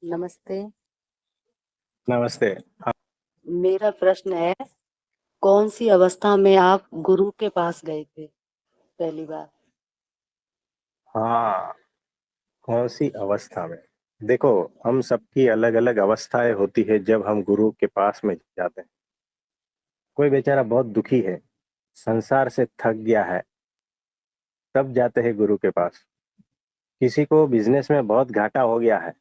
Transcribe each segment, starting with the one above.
नमस्ते। नमस्ते। हाँ। मेरा प्रश्न है, कौन सी अवस्था में आप गुरु के पास गए थे पहली बार? हाँ, कौन सी अवस्था में? देखो, हम सबकी अलग अलग अवस्थाएं होती है जब हम गुरु के पास में जाते हैं। कोई बेचारा बहुत दुखी है, संसार से थक गया है, तब जाते हैं गुरु के पास। किसी को बिजनेस में बहुत घाटा हो गया है,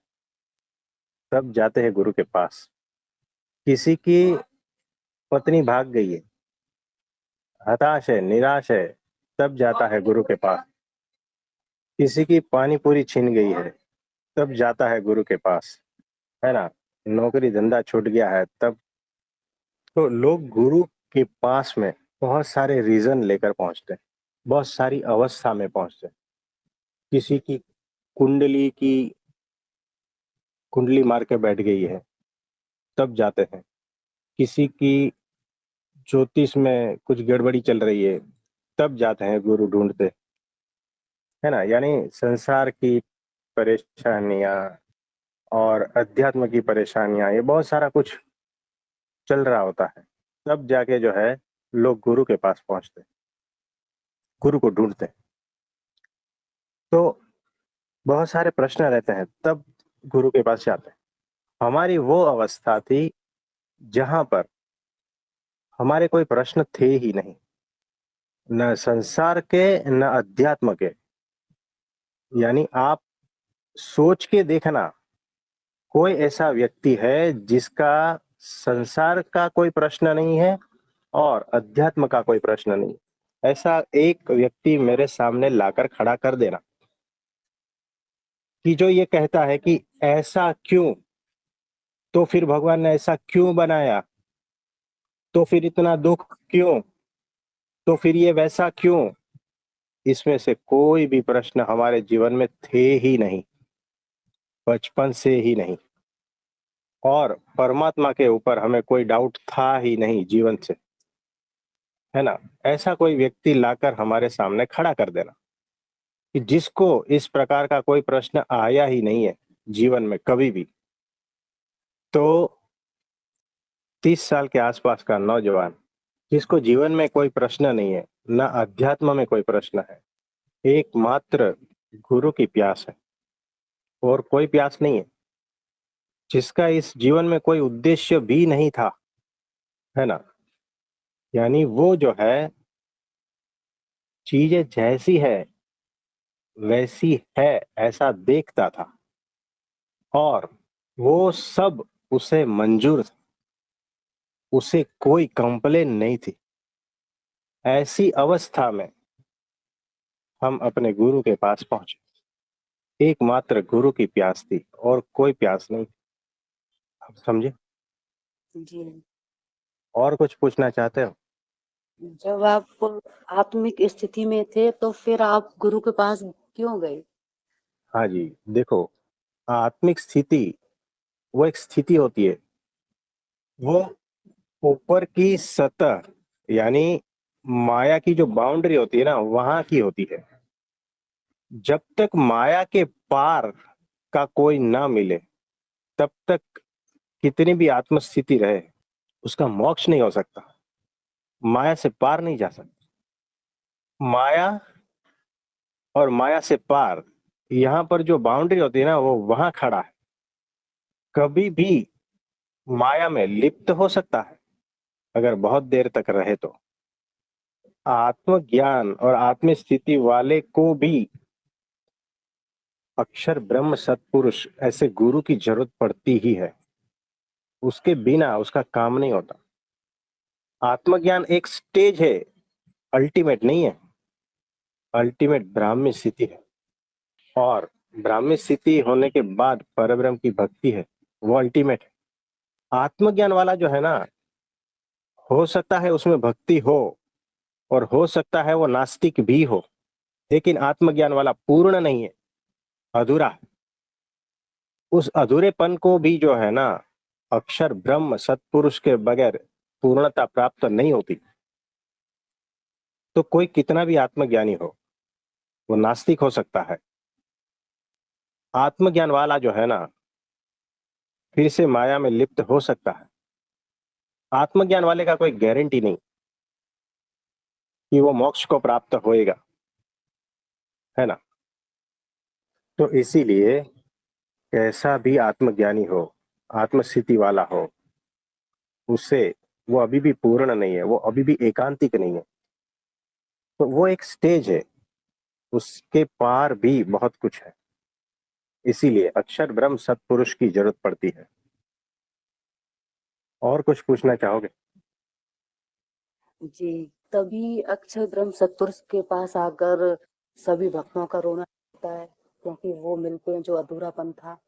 तब जाते हैं गुरु के पास। किसी की पत्नी भाग गई है, हताश है, निराश है, तब जाता है गुरु के पास। किसी की पानी पूरी छिन गई है, तब जाता है गुरु के पास, है ना। नौकरी धंधा छूट गया है, तब तो लोग गुरु के पास में बहुत सारे रीजन लेकर पहुंचते हैं, बहुत सारी अवस्था में पहुंचते हैं। किसी की कुंडली कुंडली मार के बैठ गई है, तब जाते हैं। किसी की ज्योतिष में कुछ गड़बड़ी चल रही है, तब जाते हैं गुरु ढूंढते, है ना। यानी संसार की परेशानियां और अध्यात्म की परेशानियां, ये बहुत सारा कुछ चल रहा होता है, तब जाके जो है लोग गुरु के पास पहुंचते हैं, गुरु को ढूंढते हैं। तो बहुत सारे प्रश्न रहते हैं, तब गुरु के पास जाते हैं। हमारी वो अवस्था थी जहां पर हमारे कोई प्रश्न थे ही नहीं, न संसार के न अध्यात्म के। यानी आप सोच के देखना, कोई ऐसा व्यक्ति है जिसका संसार का कोई प्रश्न नहीं है और अध्यात्म का कोई प्रश्न नहीं। ऐसा एक व्यक्ति मेरे सामने लाकर खड़ा कर देना कि जो ये कहता है कि ऐसा क्यों, तो फिर भगवान ने ऐसा क्यों बनाया, तो फिर इतना दुख क्यों, तो फिर ये वैसा क्यों। इसमें से कोई भी प्रश्न हमारे जीवन में थे ही नहीं, बचपन से ही नहीं। और परमात्मा के ऊपर हमें कोई डाउट था ही नहीं जीवन से, है ना। ऐसा कोई व्यक्ति लाकर हमारे सामने खड़ा कर देना कि जिसको इस प्रकार का कोई प्रश्न आया ही नहीं है जीवन में कभी भी। तो 30 साल के आसपास का नौजवान जिसको जीवन में कोई प्रश्न नहीं है, ना अध्यात्म में कोई प्रश्न है, एकमात्र गुरु की प्यास है और कोई प्यास नहीं है, जिसका इस जीवन में कोई उद्देश्य भी नहीं था, है ना। यानी वो जो है, चीजें जैसी है वैसी है ऐसा देखता था, और वो सब उसे मंजूर था, उसे कोई कंप्लेन नहीं थी। ऐसी अवस्था में हम अपने गुरु के पास पहुंचे। एकमात्र गुरु की प्यास थी और कोई प्यास नहीं थी। आप समझे? जी नहीं। और कुछ पूछना चाहते हो? जब आप आत्मिक स्थिति में थे तो फिर आप गुरु के पास क्यों गए? हाँ जी, देखो, आत्मिक स्थिति वो एक स्थिति होती है, वो ऊपर की सतह, यानी माया की जो बाउंड्री होती है ना, वहां की होती है। जब तक माया के पार का कोई ना मिले, तब तक कितनी भी आत्म स्थिति रहे, उसका मोक्ष नहीं हो सकता, माया से पार नहीं जा सकता। माया और माया से पार, यहाँ पर जो बाउंड्री होती है ना, वो वहां खड़ा है। कभी भी माया में लिप्त हो सकता है अगर बहुत देर तक रहे तो। आत्मज्ञान और आत्म स्थिति वाले को भी अक्षर ब्रह्म सत्पुरुष ऐसे गुरु की जरूरत पड़ती ही है, उसके बिना उसका काम नहीं होता। आत्मज्ञान एक स्टेज है, अल्टीमेट नहीं है। अल्टीमेट ब्राह्मी स्थिति है, और ब्राह्मी स्थिति होने के बाद परब्रह्म की भक्ति है, वो अल्टीमेट है। आत्मज्ञान वाला जो है ना, हो सकता है उसमें भक्ति हो और हो सकता है वो नास्तिक भी हो, लेकिन आत्मज्ञान वाला पूर्ण नहीं है, अधूरा है। उस अधूरेपन को भी जो है ना, अक्षर ब्रह्म सत्पुरुष के बगैर पूर्णता प्राप्त नहीं होती। तो कोई कितना भी आत्मज्ञानी हो, वो नास्तिक हो सकता है। आत्मज्ञान वाला जो है ना, फिर से माया में लिप्त हो सकता है। आत्मज्ञान वाले का कोई गारंटी नहीं कि वो मोक्ष को प्राप्त होएगा, है ना? तो इसीलिए कैसा भी आत्मज्ञानी हो, आत्मस्थिति वाला हो, उससे वो अभी भी पूर्ण नहीं है, वो अभी भी एकांतिक नहीं है। तो वो एक स्टेज है, उसके पार भी बहुत कुछ है। इसीलिए अक्षर ब्रह्म सत्पुरुष की जरूरत पड़ती है। और कुछ पूछना चाहोगे? जी, तभी अक्षर ब्रह्म सत्पुरुष के पास आकर सभी भक्तों का रोना होता है, क्योंकि वो मिलते हैं जो अधूरापन था।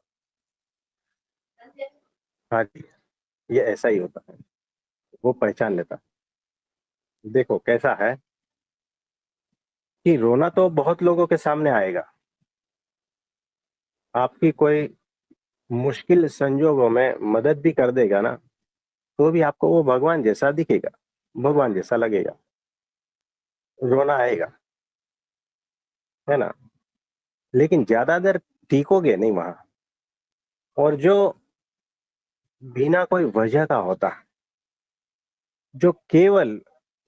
हाँ जी, ये ऐसा ही होता है, वो पहचान लेता है। देखो कैसा है कि रोना तो बहुत लोगों के सामने आएगा। आपकी कोई मुश्किल संजोगों में मदद भी कर देगा ना, तो भी आपको वो भगवान जैसा दिखेगा, भगवान जैसा लगेगा, रोना आएगा, है ना? लेकिन ज्यादा देर टिकोगे नहीं वहां। और जो बिना कोई वजह का होता है, जो केवल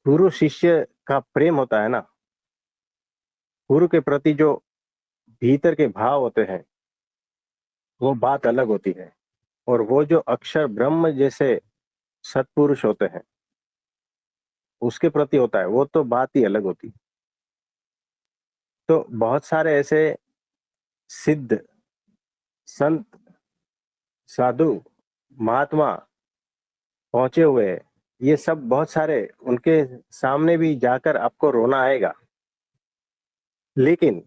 गुरु शिष्य का प्रेम होता है ना, गुरु के प्रति जो भीतर के भाव होते हैं, वो बात अलग होती है। और वो जो अक्षर ब्रह्म जैसे सत्पुरुष होते हैं, उसके प्रति होता है, वो तो बात ही अलग होती है। तो बहुत सारे ऐसे सिद्ध संत, साधु, महात्मा पहुंचे हुए हैं, ये सब बहुत सारे, उनके सामने भी जाकर आपको रोना आएगा। लेकिन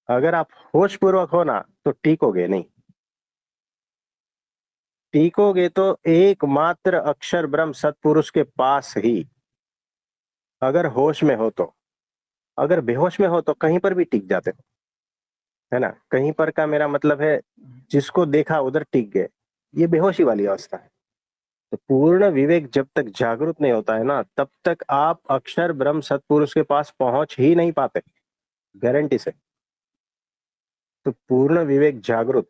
अगर आप होश पूर्वक हो ना, तो टीकोगे नहीं। टीकोगे तो एकमात्र अक्षर ब्रह्म सत्पुरुष के पास ही। अगर होश में हो तो, अगर बेहोश में हो तो कहीं पर भी टिक जाते हो, है ना? कहीं पर का मेरा मतलब है, जिसको देखा उधर टिक गए, ये बेहोशी वाली अवस्था है। तो पूर्ण विवेक जब तक जागृत नहीं होता है ना, तब तक आप अक्षर ब्रह्म सत्पुरुष के पास पहुंच ही नहीं पाते, गारंटी से। तो पूर्ण विवेक जागृत,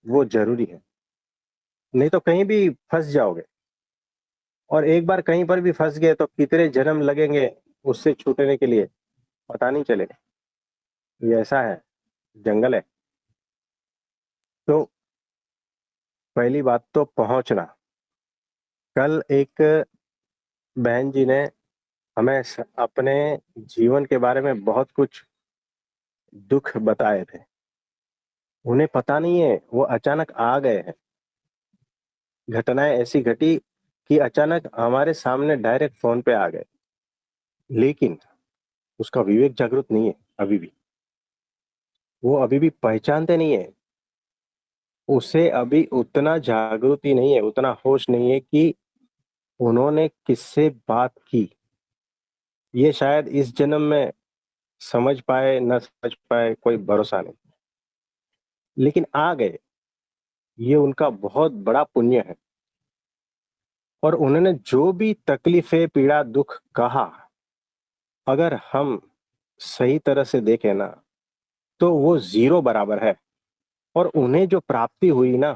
वो जरूरी है, नहीं तो कहीं भी फंस जाओगे। और एक बार कहीं पर भी फंस गए तो कितने जन्म लगेंगे उससे छूटने के लिए, पता नहीं चलेगा। ये ऐसा है, जंगल है। तो पहली बात तो पहुंचना। कल एक बहन जी ने हमें अपने जीवन के बारे में बहुत कुछ दुख बताए थे। उन्हें पता नहीं है, वो अचानक आ गए हैं। घटनाएं ऐसी घटी कि अचानक हमारे सामने डायरेक्ट फोन पे आ गए। लेकिन उसका विवेक जागृत नहीं है अभी भी, वो अभी भी पहचानते नहीं है। उसे अभी उतना जागृति नहीं है, उतना होश नहीं है कि उन्होंने किससे बात की। ये शायद इस जन्म में समझ पाए न समझ पाए, कोई भरोसा नहीं। लेकिन आ गए, ये उनका बहुत बड़ा पुण्य है। और उन्होंने जो भी तकलीफें, पीड़ा, दुख कहा, अगर हम सही तरह से देखें ना, तो वो जीरो बराबर है। और उन्हें जो प्राप्ति हुई ना,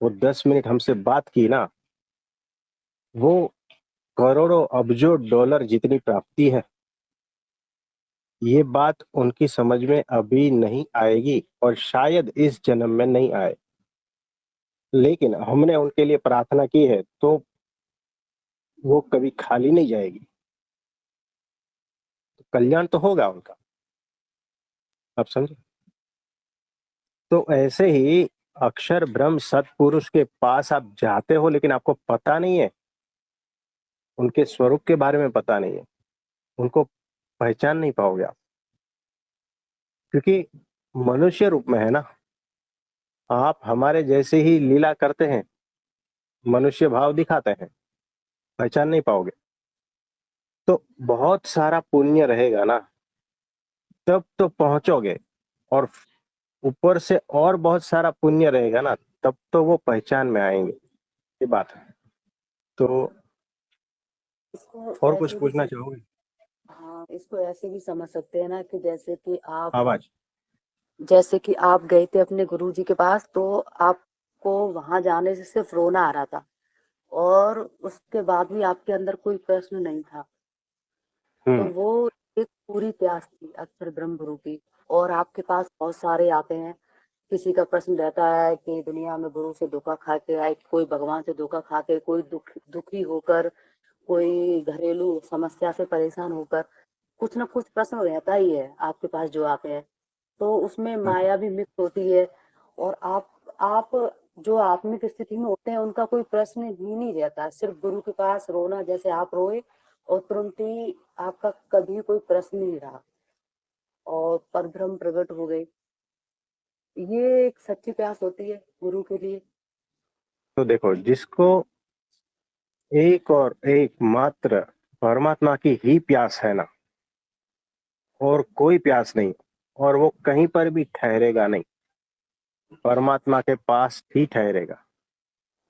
वो 10 मिनट हमसे बात की ना, वो करोड़ों अब्जों डॉलर जितनी प्राप्ति है। ये बात उनकी समझ में अभी नहीं आएगी और शायद इस जन्म में नहीं आए। लेकिन हमने उनके लिए प्रार्थना की है, तो वो कभी खाली नहीं जाएगी। तो कल्याण तो होगा उनका, आप समझे? तो ऐसे ही अक्षर ब्रह्म सत्पुरुष के पास आप जाते हो, लेकिन आपको पता नहीं है, उनके स्वरूप के बारे में पता नहीं है, उनको पहचान नहीं पाओगे आप, क्योंकि मनुष्य रूप में है ना। आप हमारे जैसे ही लीला करते हैं, मनुष्य भाव दिखाते हैं, पहचान नहीं पाओगे। तो बहुत सारा पुण्य रहेगा ना, तब तो पहुंचोगे। और ऊपर से और बहुत सारा पुण्य रहेगा ना, तब तो वो पहचान में आएंगे। ये बात है। तो इसको और कुछ ऐसे भी पूछना चाहोगे? हाँ, इसको ऐसे भी समझ सकते हैं ना कि आवाज। जैसे कि आप गए थे अपने गुरुजी के पास, तो आप आपको वहां जाने से सिर्फ रोना आ रहा था और उसके बाद भी आपके अंदर कोई प्रश्न नहीं था। तो वो एक पूरी प्यास थी अक्षर ब्रह्म गुरु की। और आपके पास बहुत सारे आते हैं, किसी का प्रश्न रहता है कि दुनिया में गुरु से धोखा खा के आए, कोई भगवान से धोखा खा के, कोई दुखी होकर, कोई घरेलू समस्या से परेशान होकर, कुछ ना कुछ प्रश्न रहता ही है आपके पास जो आते हैं। तो उसमें माया भी मिक्स होती है। और आप जो आत्मिक स्थिति में होते हैं उनका कोई प्रश्न ही नहीं रहता, सिर्फ गुरु के पास रोना, जैसे आप रोए और तुरंत ही आपका कभी कोई प्रश्न नहीं रहा और परब्रह्म प्रकट हो गए। ये एक सच्ची प्यास होती है गुरु के लिए। तो देखो, जिसको एक और एक मात्र परमात्मा की ही प्यास है ना, और कोई प्यास नहीं, और वो कहीं पर भी ठहरेगा नहीं, परमात्मा के पास ही ठहरेगा।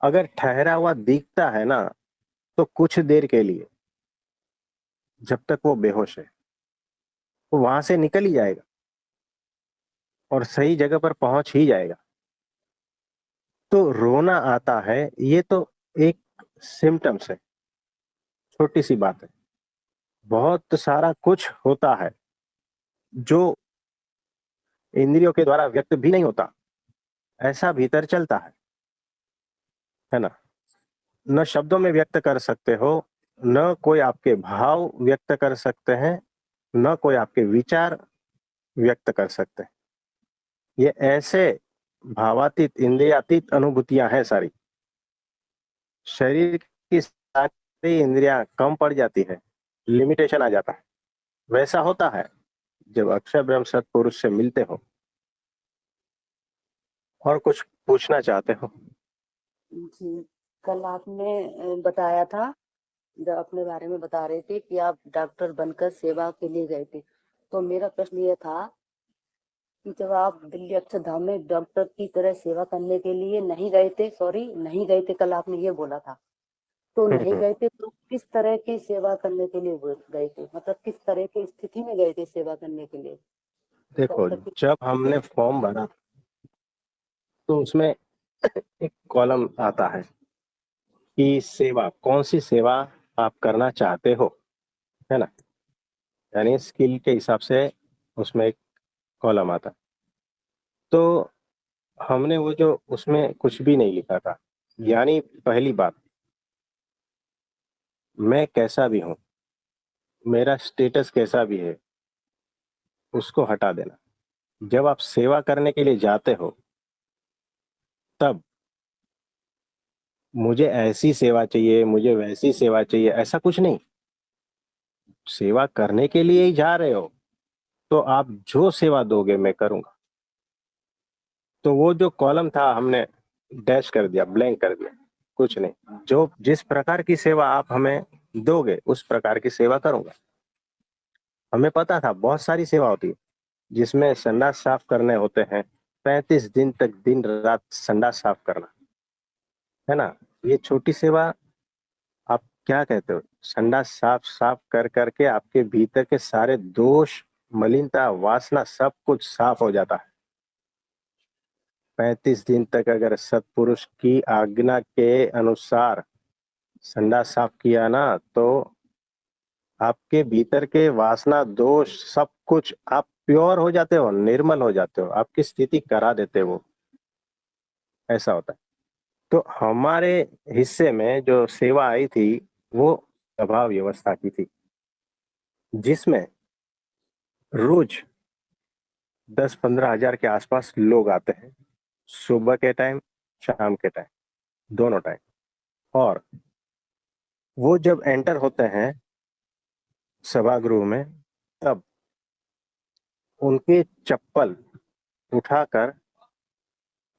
अगर ठहरा हुआ दिखता है ना, तो कुछ देर के लिए, जब तक वो बेहोश है, वो वहां से निकल ही जाएगा और सही जगह पर पहुंच ही जाएगा। तो रोना आता है, ये तो एक सिम्टम्स है, छोटी सी बात है। बहुत सारा कुछ होता है जो इंद्रियों के द्वारा व्यक्त भी नहीं होता, ऐसा भीतर चलता है ना। न शब्दों में व्यक्त कर सकते हो, न कोई आपके भाव व्यक्त कर सकते हैं, न कोई आपके विचार व्यक्त कर सकते हैं। ये ऐसे भावातीत, इंद्रियातीत अनुभूतियां हैं सारी। शरीर की सारी इंद्रियां कम पड़ जाती है, लिमिटेशन आ जाता है। वैसा होता है जब अक्षर ब्रह्म सत्पुरुष से मिलते हो। और कुछ पूछना चाहते हो? जी, कल आपने बताया था, जब अपने बारे में बता रहे थे कि आप डॉक्टर बनकर सेवा के लिए गए थे। तो मेरा प्रश्न ये था कि जब आप दिल्ली अक्षरधाम में डॉक्टर की तरह सेवा करने के लिए नहीं गए थे, सॉरी नहीं गए थे, कल आपने ये बोला था, तो नहीं हम्म। गए थे तो किस तरह की सेवा करने के लिए गए थे, मतलब किस तरह की स्थिति में गए थे सेवा करने के लिए देखो, डॉक्टर की। जब हमने फॉर्म भरा तो उसमें एक कॉलम आता है कि सेवा, कौन सी सेवा आप करना चाहते हो, है ना। यानी स्किल के हिसाब से उसमें एक कॉलम आता है। तो हमने वो जो उसमें कुछ भी नहीं लिखा था, यानी पहली बात, मैं कैसा भी हूँ, मेरा स्टेटस कैसा भी है, उसको हटा देना। जब आप सेवा करने के लिए जाते हो, तब मुझे ऐसी सेवा चाहिए, मुझे वैसी सेवा चाहिए, ऐसा कुछ नहीं। सेवा करने के लिए ही जा रहे हो, तो आप जो सेवा दोगे मैं करूंगा। तो वो जो कॉलम था हमने डैश कर दिया, ब्लैंक कर दिया, कुछ नहीं। जो जिस प्रकार की सेवा आप हमें दोगे उस प्रकार की सेवा करूंगा। हमें पता था बहुत सारी सेवा होती है, जिसमें संडास साफ करने होते हैं, 35 दिन तक दिन रात संडास साफ करना, है ना। ये छोटी सेवा, आप क्या कहते हो, संडास साफ साफ कर करके आपके भीतर के सारे दोष, मलिनता, वासना, सब कुछ साफ हो जाता है। 35 दिन तक अगर सत्पुरुष की आज्ञा के अनुसार संडास साफ किया ना, तो आपके भीतर के वासना, दोष, सब कुछ आप प्योर हो जाते हो, निर्मल हो जाते हो, आपकी स्थिति करा देते हो। ऐसा होता है। तो हमारे हिस्से में जो सेवा आई थी, वो सभा व्यवस्था की थी, जिसमें रोज 10-15 हजार के आसपास लोग आते हैं, सुबह के टाइम, शाम के टाइम, दोनों टाइम। और वो जब एंटर होते हैं सभागृह में, तब उनके चप्पल उठाकर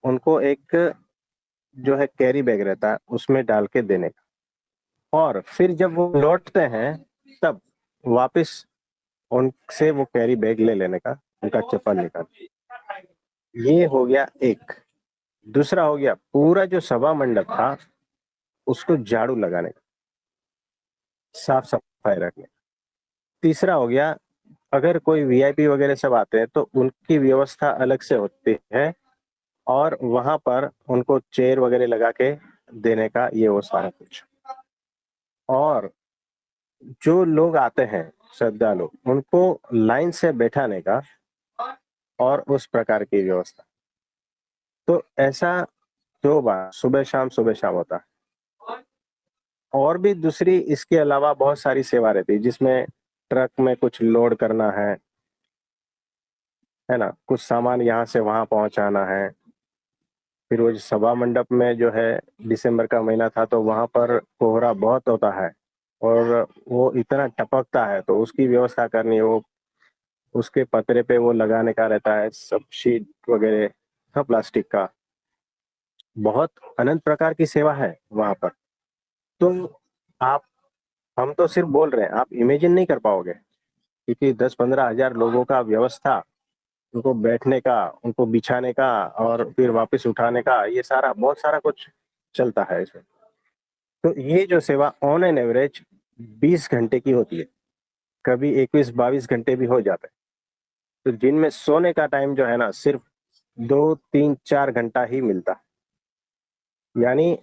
उनको एक जो है कैरी बैग रहता है, उसमें डाल के देने का। और फिर जब वो लौटते हैं, तब वापस उनसे वो कैरी बैग ले लेने का, उनका चप्पल निकाल। ये हो गया एक। दूसरा हो गया, पूरा जो सभा मंडप था उसको झाड़ू लगाने का, साफ सफाई रखने। तीसरा हो गया, अगर कोई वीआईपी वगैरह सब आते हैं तो उनकी व्यवस्था अलग से होती है, और वहां पर उनको चेयर वगैरह लगा के देने का ये वो सारा कुछ। और जो लोग आते हैं श्रद्धालु, उनको लाइन से बैठाने का और उस प्रकार की व्यवस्था। तो ऐसा 2 बार सुबह शाम होता है। और भी दूसरी इसके अलावा बहुत सारी सेवा रहती है, जिसमें ट्रक में कुछ लोड करना है ना? कुछ सामान यहाँ से वहाँ पहुँचाना है। फिर वो जो सभा मंडप में जो है, दिसंबर का महीना था तो वहाँ पर कोहरा बहुत होता है और वो इतना टपकता है, तो उसकी व्यवस्था करनी है। वो उसके पतरे पे वो लगाने का रहता है सब शीट वगैरह, सब प्लास्टिक का। बहुत अनंत प्रकार की सेवा है वहाँ पर। तो आप हम तो सिर्फ बोल रहे हैं, आप इमेजिन नहीं कर पाओगे, क्योंकि 10-15 हजार लोगों का व्यवस्था, उनको बैठने का, उनको बिछाने का और फिर वापस उठाने का, ये सारा बहुत सारा कुछ चलता है इसमें। तो ये जो सेवा ऑन एन एवरेज 20 घंटे की होती है, कभी 21-22 घंटे भी हो जाते हैं। तो दिन में सोने का टाइम जो है ना, सिर्फ 2-3-4 घंटा ही मिलता है। यानी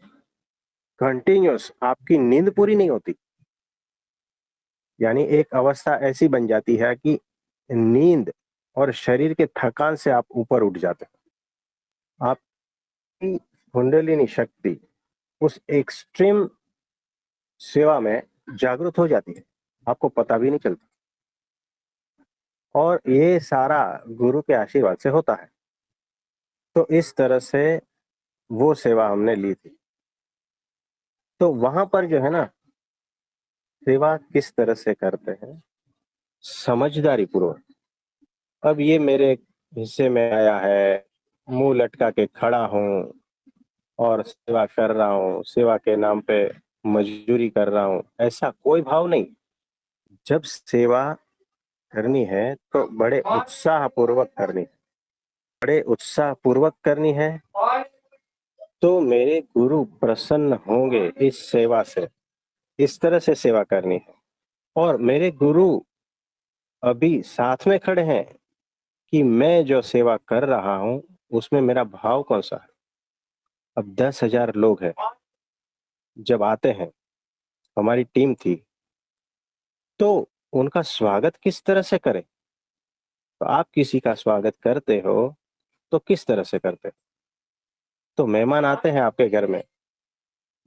कंटिन्यूस आपकी नींद पूरी नहीं होती। यानी एक अवस्था ऐसी बन जाती है कि नींद और शरीर के थकान से आप ऊपर उठ जाते हो। आपकी कुंडलिनी शक्ति उस एक्सट्रीम सेवा में जागृत हो जाती है, आपको पता भी नहीं चलता। और ये सारा गुरु के आशीर्वाद से होता है। तो इस तरह से वो सेवा हमने ली थी। तो वहां पर जो है ना, सेवा किस तरह से करते हैं, समझदारी पूर्वक। अब ये मेरे हिस्से में आया है, मुंह लटका के खड़ा हूँ और सेवा कर रहा हूँ, सेवा के नाम पे मजदूरी कर रहा हूँ, ऐसा कोई भाव नहीं। जब सेवा करनी है तो बड़े उत्साह पूर्वक करनी है, बड़े उत्साह पूर्वक करनी है। तो मेरे गुरु प्रसन्न होंगे इस सेवा से, इस तरह से सेवा करनी है। और मेरे गुरु अभी साथ में खड़े हैं कि मैं जो सेवा कर रहा हूँ उसमें मेरा भाव कौन सा है। अब 10,000 लोग हैं, जब आते हैं, हमारी टीम थी, तो उनका स्वागत किस तरह से करें। तो आप किसी का स्वागत करते हो तो किस तरह से करते हो? तो मेहमान आते हैं आपके घर में,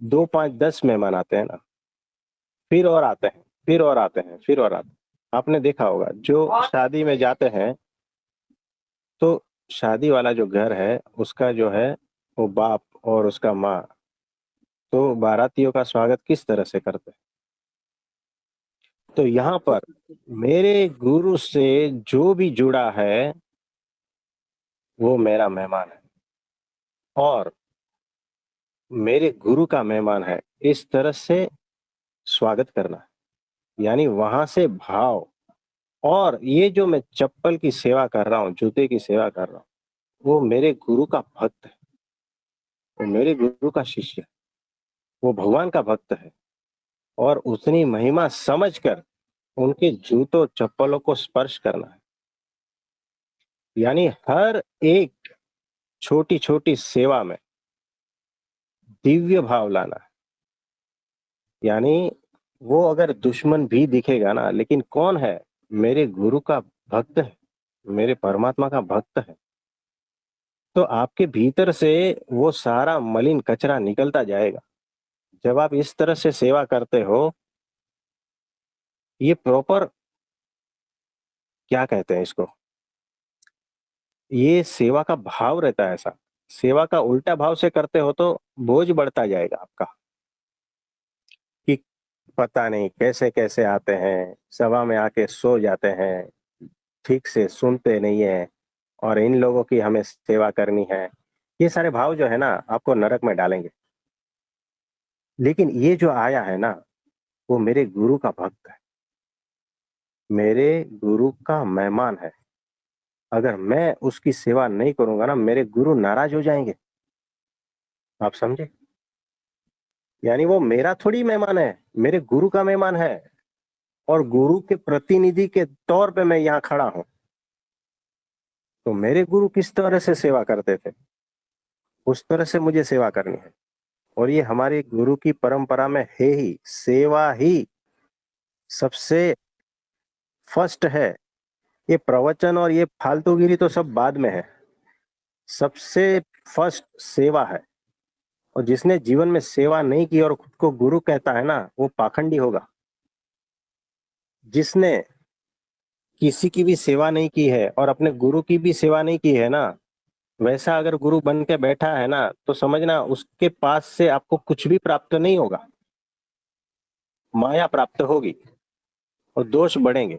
2, 5, 10 मेहमान आते हैं ना, फिर और आते हैं, फिर और आते हैं, फिर और आते हैं। आपने देखा होगा, जो शादी में जाते हैं, तो शादी वाला जो घर है, उसका जो है वो बाप और उसका माँ, तो बारातियों का स्वागत किस तरह से करते हैं। तो यहाँ बिल्कुल पर बिल्कुल। मेरे गुरु से जो भी जुड़ा है वो मेरा मेहमान है और मेरे गुरु का मेहमान है, इस तरह से स्वागत करना है। यानी वहां से भाव। और ये जो मैं चप्पल की सेवा कर रहा हूँ, जूते की सेवा कर रहा हूँ, वो मेरे गुरु का भक्त है, वो मेरे गुरु का शिष्य है, वो भगवान का भक्त है। और उतनी महिमा समझकर उनके जूतों चप्पलों को स्पर्श करना है। यानी हर एक छोटी छोटी सेवा में दिव्य भाव लाना है। यानी वो अगर दुश्मन भी दिखेगा ना, लेकिन कौन है? मेरे गुरु का भक्त है, मेरे परमात्मा का भक्त है। तो आपके भीतर से वो सारा मलिन कचरा निकलता जाएगा जब आप इस तरह से सेवा करते हो। ये प्रॉपर, क्या कहते हैं इसको, ये सेवा का भाव रहता है ऐसा। सेवा का उल्टा भाव से करते हो तो बोझ बढ़ता जाएगा आपका, कि पता नहीं कैसे कैसे आते हैं, सभा में आके सो जाते हैं, ठीक से सुनते नहीं है, और इन लोगों की हमें सेवा करनी है। ये सारे भाव जो है ना, आपको नरक में डालेंगे। लेकिन ये जो आया है ना, वो मेरे गुरु का भक्त है, मेरे गुरु का मेहमान है। अगर मैं उसकी सेवा नहीं करूंगा ना, मेरे गुरु नाराज हो जाएंगे। आप समझे? यानी वो मेरा थोड़ी मेहमान है, मेरे गुरु का मेहमान है। और गुरु के प्रतिनिधि के तौर पे मैं यहाँ खड़ा हूं। तो मेरे गुरु किस तरह से सेवा करते थे, उस तरह से मुझे सेवा करनी है। और ये हमारे गुरु की परंपरा में है ही, सेवा ही सबसे फर्स्ट है। ये प्रवचन और ये फालतूगिरी तो सब बाद में है, सबसे फर्स्ट सेवा है। और जिसने जीवन में सेवा नहीं की और खुद को गुरु कहता है ना, वो पाखंडी होगा। जिसने किसी की भी सेवा नहीं की है और अपने गुरु की भी सेवा नहीं की है ना, वैसा अगर गुरु बन के बैठा है ना, तो समझना उसके पास से आपको कुछ भी प्राप्त नहीं होगा, माया प्राप्त होगी और दोष बढ़ेंगे।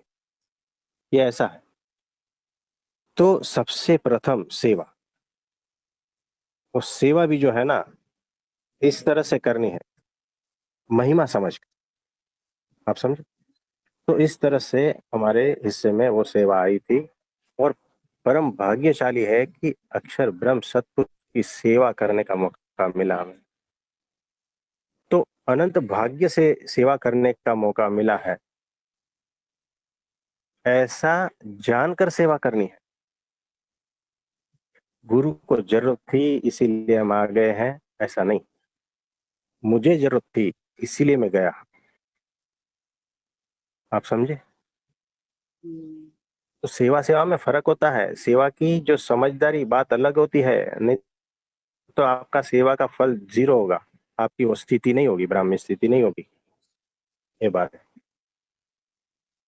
ये ऐसा है। तो सबसे प्रथम सेवा, और सेवा भी जो है ना, इस तरह से करनी है, महिमा समझ के। आप समझे? तो इस तरह से हमारे हिस्से में वो सेवा आई थी। और परम भाग्यशाली है कि अक्षर ब्रह्म सत्य की सेवा करने का मौका मिला हमें। तो अनंत भाग्य से सेवा करने का मौका मिला है, ऐसा जानकर सेवा करनी है। गुरु को जरूरत थी इसीलिए हम आ गए हैं, ऐसा नहीं। मुझे जरूरत थी इसीलिए मैं गया। आप समझे? तो सेवा सेवा में फर्क होता है। सेवा की जो समझदारी बात अलग होती है, नहीं तो आपका सेवा का फल जीरो होगा, आपकी वो स्थिति नहीं होगी, ब्राह्मी स्थिति नहीं होगी। ये बात है।